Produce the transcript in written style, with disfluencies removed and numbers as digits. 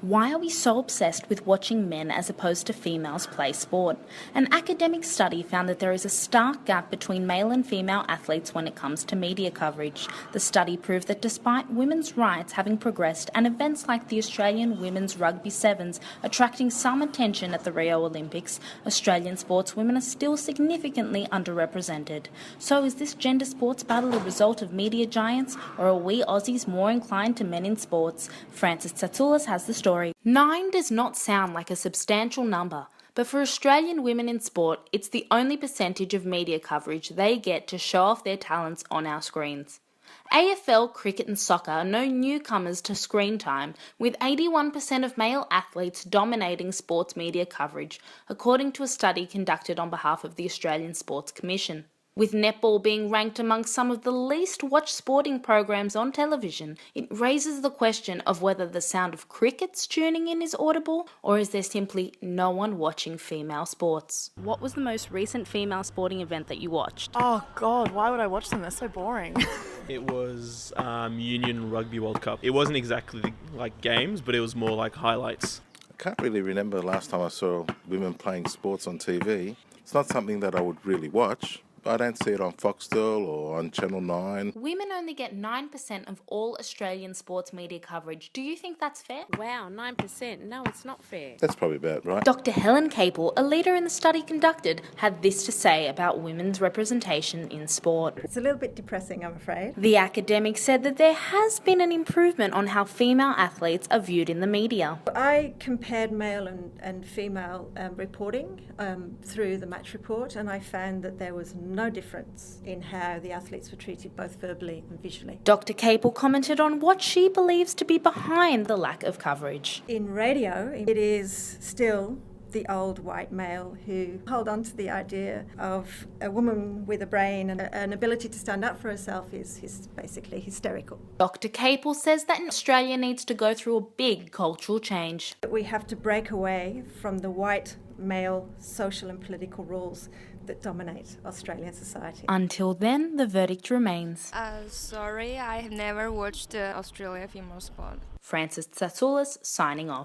Why are we so obsessed with watching men as opposed to females play sport? An academic study found that there is a stark gap between male and female athletes when it comes to media coverage. The study proved that despite women's rights having progressed and events like the Australian Women's Rugby Sevens attracting some attention at the Rio Olympics, Australian sportswomen are still significantly underrepresented. So is this gender sports battle a result of media giants, or are we Aussies more inclined to men in sports? Frances Tsatoulis has the story. 9 does not sound like a substantial number, but for Australian women in sport, it's the only percentage of media coverage they get to show off their talents on our screens. AFL, cricket and soccer are no newcomers to screen time, with 81% of male athletes dominating sports media coverage, according to a study conducted on behalf of the Australian Sports Commission. With netball being ranked among some of the least watched sporting programs on television, it raises the question of whether the sound of crickets tuning in is audible, or is there simply no one watching female sports? What was the most recent female sporting event that you watched? Oh God, why would I watch them? They're so boring. It was Union Rugby World Cup. It wasn't exactly like games, but it was more like highlights. I can't really remember the last time I saw women playing sports on TV. It's not something that I would really watch. I don't see it on Foxtel or on Channel 9. Women only get 9% of all Australian sports media coverage. Do you think that's fair? Wow, 9%. No, it's not fair. That's probably about right. Dr. Helen Capel, a leader in the study conducted, had this to say about women's representation in sport. It's a little bit depressing, I'm afraid. The academic said that there has been an improvement on how female athletes are viewed in the media. I compared male and female reporting through the match report, and I found that there was no difference in how the athletes were treated both verbally and visually. Dr. Capel commented on what she believes to be behind the lack of coverage. In radio, it is still the old white male who hold on to the idea of a woman with a brain and an ability to stand up for herself is basically hysterical. Dr. Capel says that Australia needs to go through a big cultural change. We have to break away from the white male social and political rules that dominate Australian society. Until then, the verdict remains. Sorry, I have never watched Australia female sport. Frances Tsatoulis signing off.